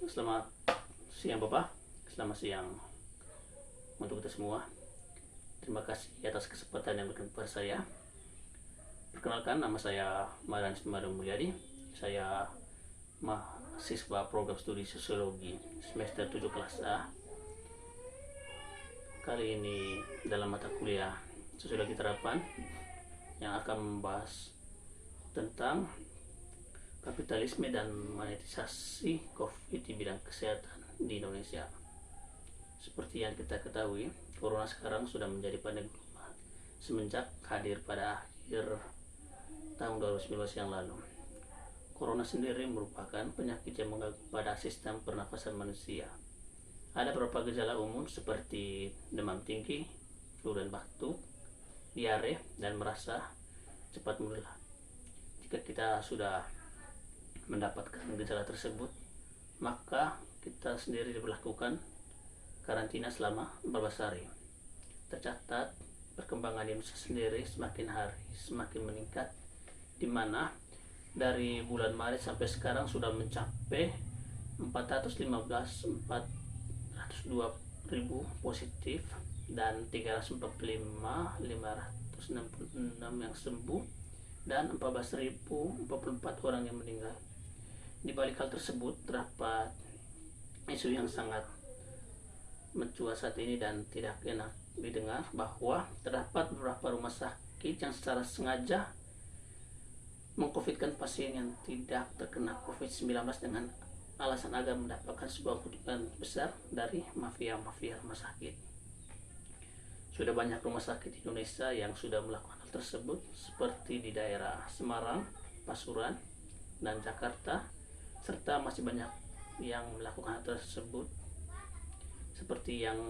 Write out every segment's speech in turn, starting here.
Selamat siang Bapak, selamat siang untuk kita semua. Terima kasih atas kesempatan yang diberikan kepada saya. Perkenalkan, nama saya Marianus Mulyadi. Saya mahasiswa program studi sosiologi semester 7 kelas A. Kali ini dalam mata kuliah sosiologi terapan yang akan membahas tentang kapitalisme dan monetisasi COVID di bidang kesehatan di Indonesia. Seperti yang kita ketahui, corona sekarang sudah menjadi pandemi global semenjak hadir pada akhir tahun 2019 yang lalu. Corona sendiri merupakan penyakit yang mengganggu pada sistem pernafasan manusia. Ada beberapa gejala umum seperti demam tinggi, flu dan batuk, diare, dan merasa cepat menular. Jika kita sudah mendapatkan gejala tersebut, maka kita sendiri diberlakukan karantina selama 14 hari. Tercatat perkembangan di Indonesia sendiri semakin hari semakin meningkat, di mana dari bulan Maret sampai sekarang sudah mencapai 402 ribu positif dan 345.566 yang sembuh dan 14.044 orang yang meninggal. Di balik hal tersebut terdapat isu yang sangat mencuat saat ini dan tidak enak didengar, bahwa terdapat beberapa rumah sakit yang secara sengaja mengcovidkan pasien yang tidak terkena COVID-19 dengan alasan agar mendapatkan sebuah keuntungan besar dari mafia-mafia rumah sakit. Sudah banyak rumah sakit di Indonesia yang sudah melakukan hal tersebut, seperti di daerah Semarang, Pasuruan, dan Jakarta, serta masih banyak yang melakukan hal tersebut seperti yang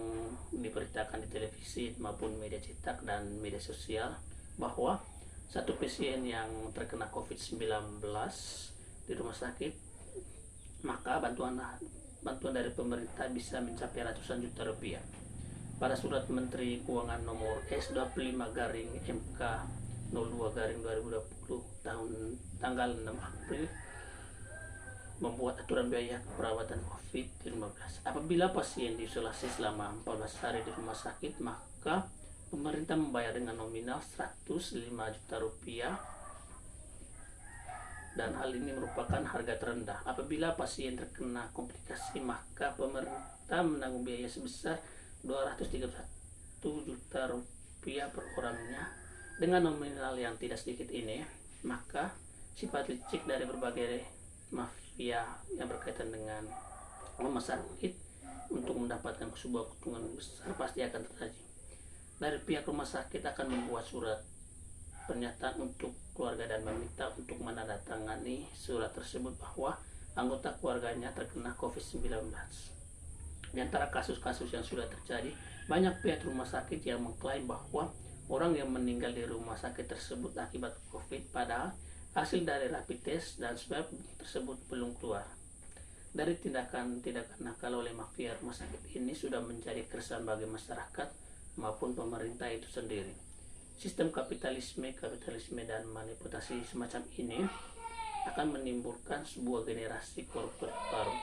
diberitakan di televisi maupun media cetak dan media sosial, bahwa satu pasien yang terkena COVID-19 di rumah sakit, maka bantuan dari pemerintah bisa mencapai ratusan juta rupiah. Pada surat Menteri Keuangan nomor S25/MK 02/2020 tanggal 6 April membuat aturan biaya perawatan COVID-19. Apabila pasien diisolasi selama 14 hari di rumah sakit, maka pemerintah membayar dengan nominal 105 juta rupiah, dan hal ini merupakan harga terendah. Apabila pasien terkena komplikasi, maka pemerintah menanggung biaya sebesar 231 juta rupiah per orangnya. Dengan nominal yang tidak sedikit ini, maka sifat licik dari berbagai mafia yang berkaitan dengan rumah sakit untuk mendapatkan sebuah keuntungan besar pasti akan terjadi. Dari pihak rumah sakit akan membuat surat pernyataan untuk keluarga dan meminta untuk menandatangani surat tersebut bahwa anggota keluarganya terkena COVID-19. Di antara kasus-kasus yang sudah terjadi, banyak pihak rumah sakit yang mengklaim bahwa orang yang meninggal di rumah sakit tersebut akibat COVID, padahal hasil dari rapid test dan swab tersebut belum keluar. Dari tindakan-tindakan nakal oleh mafia rumah sakit ini sudah menjadi keresahan bagi masyarakat maupun pemerintah itu sendiri. Sistem kapitalisme dan manipulasi semacam ini akan menimbulkan sebuah generasi koruptor baru.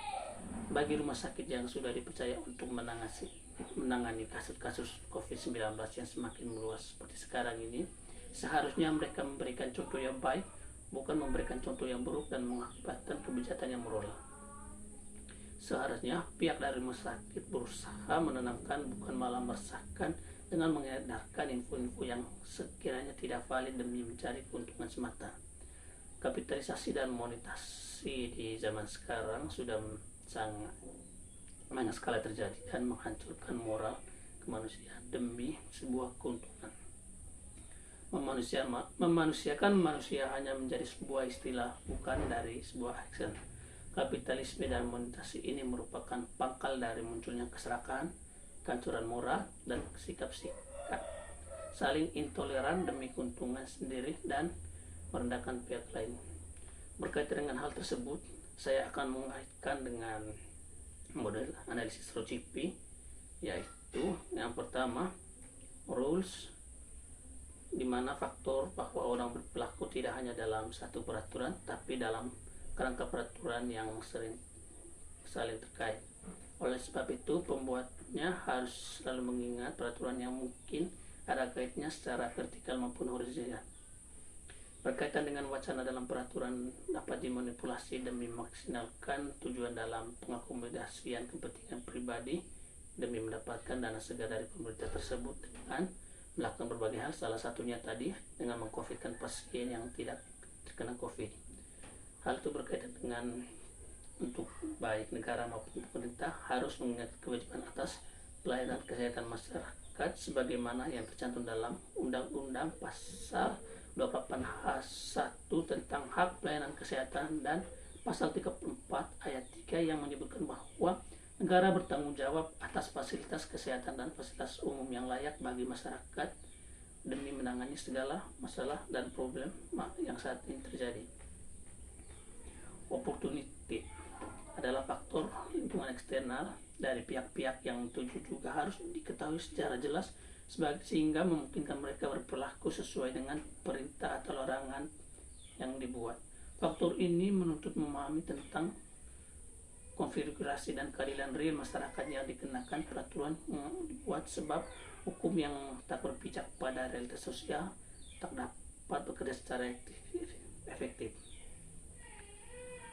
Bagi rumah sakit yang sudah dipercaya untuk menangani kasus-kasus COVID-19 yang semakin meluas seperti sekarang ini, seharusnya mereka memberikan contoh yang baik, bukan memberikan contoh yang buruk dan mengakibatkan kebijakan yang moral. Seharusnya pihak dari rumah sakit berusaha menenangkan, bukan malah meresahkan dengan mengedarkan info-info yang sekiranya tidak valid demi mencari keuntungan semata. Kapitalisasi dan monetasi di zaman sekarang sudah sangat banyak sekali terjadi dan menghancurkan moral kemanusiaan demi sebuah keuntungan. Memanusiakan manusia hanya menjadi sebuah istilah, bukan dari sebuah action. Kapitalisme dan monetasi ini merupakan pangkal dari munculnya keserakahan, kehancuran moral, dan sikap-sikap saling intoleran demi keuntungan sendiri dan merendahkan pihak lain. Berkaitan dengan hal tersebut, saya akan mengaitkan dengan model analisis ROCP, yaitu yang pertama, rules, di mana faktor bahwa orang berperilaku tidak hanya dalam satu peraturan, tapi dalam kerangka peraturan yang saling terkait. Oleh sebab itu, pembuatnya harus selalu mengingat peraturan yang mungkin ada kaitnya secara vertikal maupun horizontal. Berkaitan dengan wacana dalam peraturan dapat dimanipulasi demi memaksimalkan tujuan dalam pengakomodasian kepentingan pribadi demi mendapatkan dana segar dari pemerintah tersebut dengan melakukan berbagai hal, salah satunya tadi dengan mengcovidkan pasien yang tidak terkena COVID. Hal itu berkaitan dengan untuk baik negara maupun pemerintah harus mengingat kewajiban atas pelayanan kesehatan masyarakat sebagaimana yang tercantum dalam Undang-Undang Pasal 28H1 tentang hak pelayanan kesehatan dan Pasal 34 ayat 3 yang menyebutkan bahwa negara bertanggung jawab atas fasilitas kesehatan dan fasilitas umum yang layak bagi masyarakat demi menangani segala masalah dan problem yang saat ini terjadi. Opportunity adalah faktor lingkungan eksternal dari pihak-pihak yang tujuh juga harus diketahui secara jelas sehingga memungkinkan mereka berperilaku sesuai dengan perintah atau larangan yang dibuat. Faktor ini menuntut memahami tentang konfigurasi dan keadilan real masyarakat yang dikenakan peraturan yang dibuat, sebab hukum yang tak berpijak pada realitas sosial tak dapat bekerja secara efektif.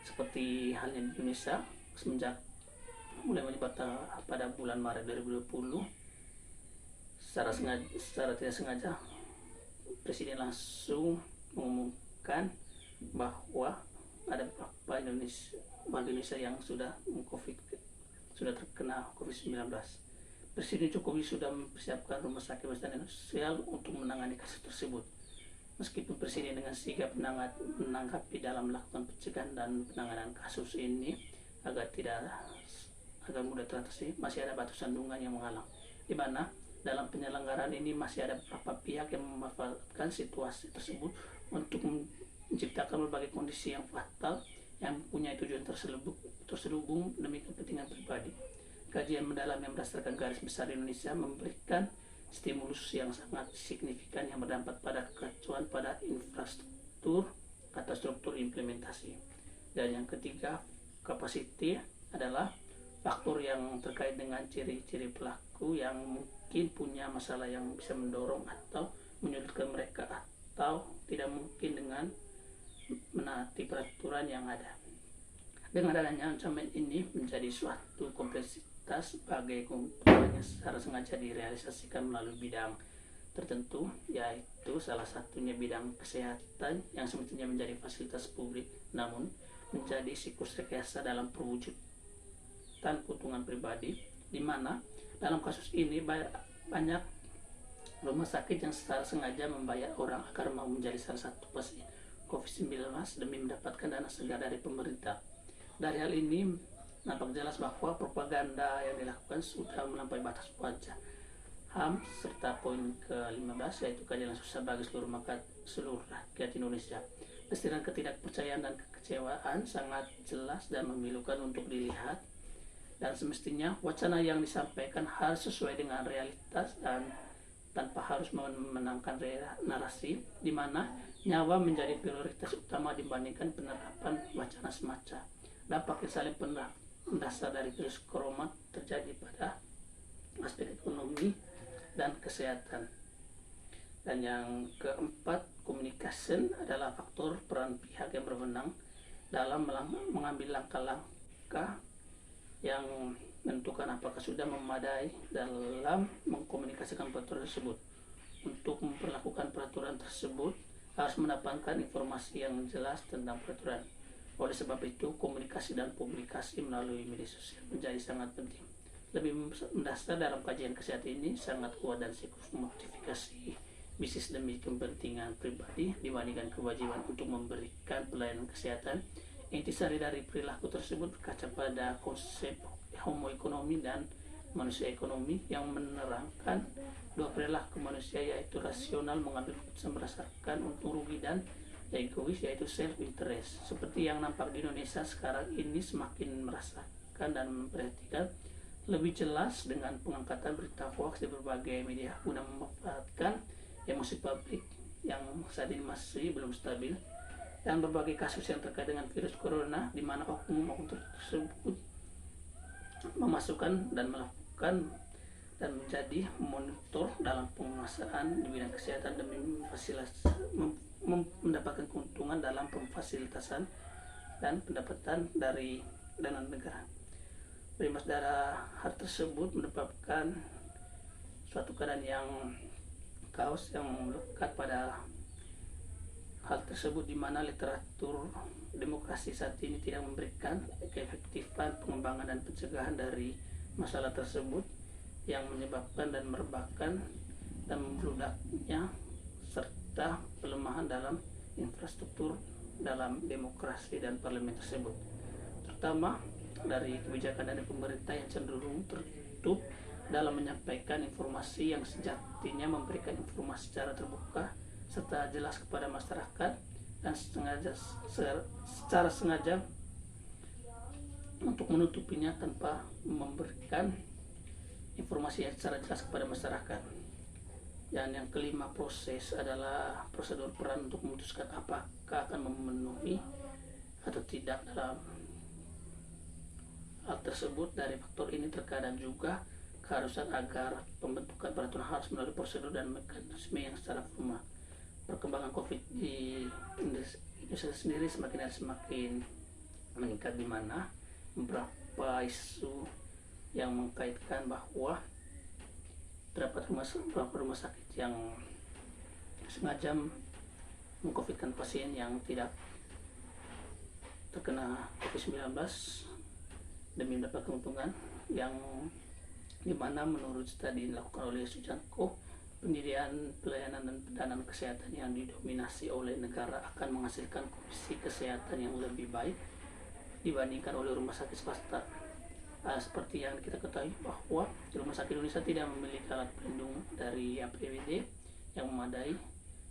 Seperti halnya di Indonesia, semenjak mulai menjabat pada bulan Maret 2020, secara tidak sengaja Presiden langsung mengumumkan bahwa ada beberapa warga Indonesia yang sudah terkena COVID-19. Presiden Jokowi sudah mempersiapkan rumah sakit dan sosial untuk menangani kasus tersebut. Meskipun Presiden dengan sigap menanggapi dalam melakukan pencegahan dan penanganan kasus ini agar mudah teratasi, masih ada batu sandungan yang menghalang, di mana dalam penyelenggaraan ini masih ada beberapa pihak yang memanfaatkan situasi tersebut untuk menciptakan berbagai kondisi yang fatal yang mempunyai tujuan terselubung demi kepentingan pribadi. Kajian mendalam yang berdasarkan garis besar Indonesia memberikan stimulus yang sangat signifikan yang berdampak pada kekacauan pada infrastruktur atau struktur implementasi. Dan yang ketiga, capacity adalah faktor yang terkait dengan ciri-ciri pelaku yang mungkin punya masalah yang bisa mendorong atau menyulitkan mereka atau tidak mungkin dengan menaati peraturan yang ada. Dengan adanya ancaman ini menjadi suatu kompleksitas sebagai keuntungan yang secara sengaja direalisasikan melalui bidang tertentu, yaitu salah satunya bidang kesehatan yang semestinya menjadi fasilitas publik namun menjadi siklus rekayasa dalam perwujudan keuntungan pribadi, di mana dalam kasus ini banyak rumah sakit yang secara sengaja membayar orang agar mau menjadi salah satu pasien COVID-19 demi mendapatkan dana segar dari pemerintah. Dari hal ini nampak jelas bahwa propaganda yang dilakukan sudah melampaui batas wajar HAM, serta poin ke-15 yaitu keadilan sosial bagi seluruh rakyat Indonesia. Kesiran ketidakpercayaan dan kekecewaan sangat jelas dan memilukan untuk dilihat, dan semestinya wacana yang disampaikan harus sesuai dengan realitas dan tanpa harus memenangkan narasi di mana nyawa menjadi prioritas utama dibandingkan penerapan wacana semacam. Dampak yang saling mendasar dari virus corona terjadi pada aspek ekonomi dan kesehatan. Dan yang keempat, communication adalah faktor peran pihak yang berwenang dalam mengambil langkah-langkah yang menentukan apakah sudah memadai dalam mengkomunikasikan peraturan tersebut. Untuk memperlakukan peraturan tersebut harus mendapatkan informasi yang jelas tentang peraturan. Oleh sebab itu, komunikasi dan publikasi melalui media sosial menjadi sangat penting. Lebih mendasar dalam kajian kesehatan ini sangat kuat dan siklus modifikasi bisnis demi kepentingan pribadi dibandingkan kewajiban untuk memberikan pelayanan kesehatan. Intisari dari perilaku tersebut berkaca pada konsep homo ekonomi dan manusia ekonomi yang menerangkan dua perilaku manusia, yaitu rasional mengambil keputusan berdasarkan untung rugi dan egois yaitu self interest. Seperti yang nampak di Indonesia sekarang ini semakin merasakan dan memperhatikan lebih jelas dengan pengangkatan berita hoax di berbagai media guna memanfaatkan emosi publik yang saat ini masih belum stabil, dan berbagai kasus yang terkait dengan virus corona di mana oknum tersebut memasukkan dan melakukan dan menjadi monitor dalam penguasaan di bidang kesehatan demi mendapatkan keuntungan dalam pemfasilitasan dan pendapatan dari dana negara. Berimbas dari hal tersebut menyebabkan suatu keadaan yang kaos yang melekat pada hal tersebut, di mana literatur demokrasi saat ini tidak memberikan keefektifan pengembangan dan pencegahan dari masalah tersebut yang menyebabkan dan merebakkan dan membludaknya serta pelemahan dalam infrastruktur dalam demokrasi dan parlemen tersebut, terutama dari kebijakan dari pemerintah yang cenderung tertutup dalam menyampaikan informasi yang sejatinya memberikan informasi secara terbuka serta jelas kepada masyarakat, dan secara sengaja untuk menutupinya tanpa memberikan informasi yang secara jelas kepada masyarakat. Dan yang kelima, proses adalah prosedur peran untuk memutuskan apakah akan memenuhi atau tidak dalam hal tersebut. Dari faktor ini terkadang juga keharusan agar pembentukan peraturan harus melalui prosedur dan mekanisme yang secara formal. Perkembangan COVID di Indonesia sendiri semakin hari semakin meningkat, di mana beberapa isu yang mengkaitkan bahwa terdapat beberapa rumah sakit yang sengaja mengcovidkan pasien yang tidak terkena COVID-19 demi mendapat keuntungan, yang dimana menurut studi dilakukan oleh Sujanko, penyediaan pelayanan dan pendanaan kesehatan yang didominasi oleh negara akan menghasilkan kondisi kesehatan yang lebih baik dibandingkan oleh rumah sakit swasta. Seperti yang kita ketahui bahwa rumah sakit Indonesia tidak memiliki alat pelindung dari APBD yang memadai,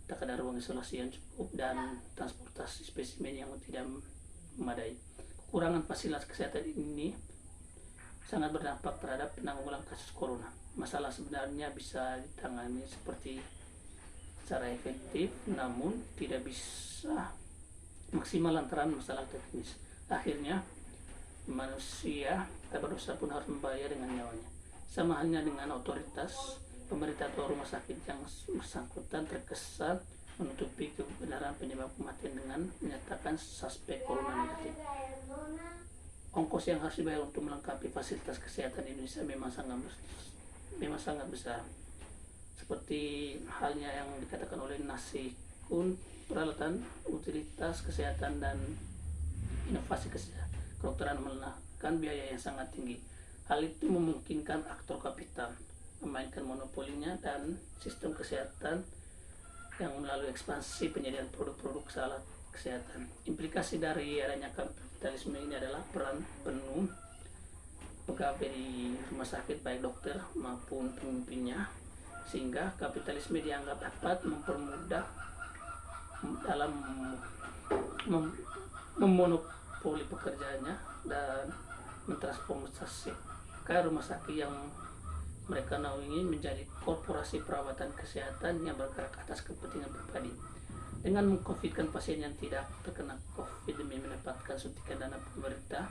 tak ada ruang isolasi yang cukup, dan transportasi spesimen yang tidak memadai. Kekurangan fasilitas kesehatan ini sangat berdampak terhadap penanggulangan kasus corona. Masalah sebenarnya bisa ditangani seperti secara efektif, namun tidak bisa maksimal lantaran masalah teknis. Akhirnya manusia tak berdosa pun harus membayar dengan nyawanya. Sama halnya dengan otoritas pemerintah atau rumah sakit yang bersangkutan terkesan menutupi kebenaran penyebab kematian dengan menyatakan suspek corona negatif. Ongkos yang harus dibayar untuk melengkapi fasilitas kesehatan Indonesia memang sangat besar. Seperti halnya yang dikatakan oleh Nasikun, peralatan, utilitas kesehatan dan inovasi kedokteran menekan biaya yang sangat tinggi. Hal itu memungkinkan aktor kapital memainkan monopolinya dan sistem kesehatan yang melalui ekspansi penyediaan produk-produk alat kesehatan. Implikasi dari adanya kapitalisme ini adalah peran penuh pegawai di rumah sakit, baik dokter maupun pemimpinnya, sehingga kapitalisme dianggap dapat mempermudah dalam memonopoli pekerjaannya dan mentransformasikan rumah sakit yang mereka naungi menjadi korporasi perawatan kesehatan yang bergerak atas kepentingan pribadi. Dengan mengcovidkan pasien yang tidak terkena COVID demi mendapatkan suntikan dana pemerintah,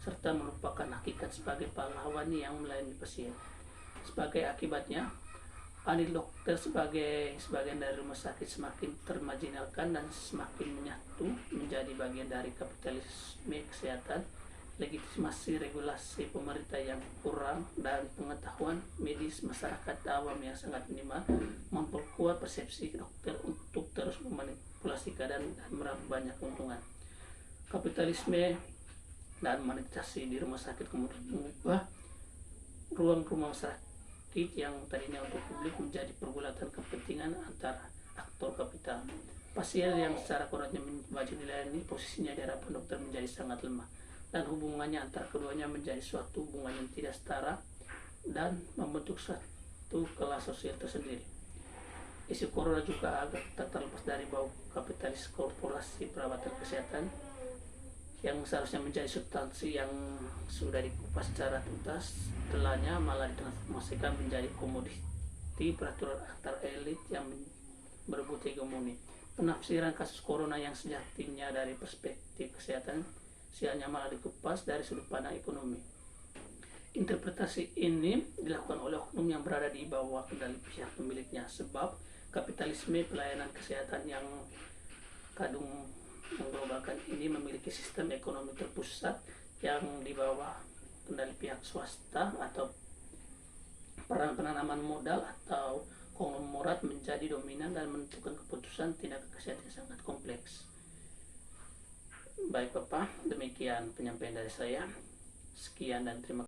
serta melupakan hakikat sebagai pahlawan yang melayani pasien. Sebagai akibatnya, andil dokter sebagai sebagian dari rumah sakit semakin termarginalkan dan semakin menyatu menjadi bagian dari kapitalisme kesehatan. Legitimasi regulasi pemerintah yang kurang dan pengetahuan medis masyarakat awam yang sangat minimal memperkuat persepsi dokter untuk terus memanipulasi keadaan dan meraup banyak keuntungan. Kapitalisme dan monetisasi di rumah sakit kemudian mengubah ruang rumah sakit yang tadinya untuk publik menjadi pergulatan kepentingan antara aktor kapital. Pasien yang secara koronnya wajib dilayani, posisinya di hadapan dokter menjadi sangat lemah, dan hubungannya antara keduanya menjadi suatu hubungan yang tidak setara dan membentuk suatu kelas sosial tersendiri. Isu corona juga agak tak terlepas dari bau kapitalis korporasi perawatan kesehatan yang seharusnya menjadi substansi yang sudah dikupas secara tuntas, setelahnya malah ditransformasikan menjadi komoditi peraturan antar elit yang berebut hegemoni. Penafsiran kasus corona yang sejatinya dari perspektif kesehatan sialnya malah dikupas dari sudut pandang ekonomi. Interpretasi ini dilakukan oleh oknum yang berada di bawah kendali pihak pemiliknya, sebab kapitalisme pelayanan kesehatan yang kadung mengglobalkan ini memiliki sistem ekonomi terpusat yang di bawah kendali pihak swasta atau peran penanaman modal atau konglomerat menjadi dominan dan menentukan keputusan tindakan kesehatan yang sangat kompleks. Baik Bapak, demikian penyampaian dari saya. Sekian dan terima kasih.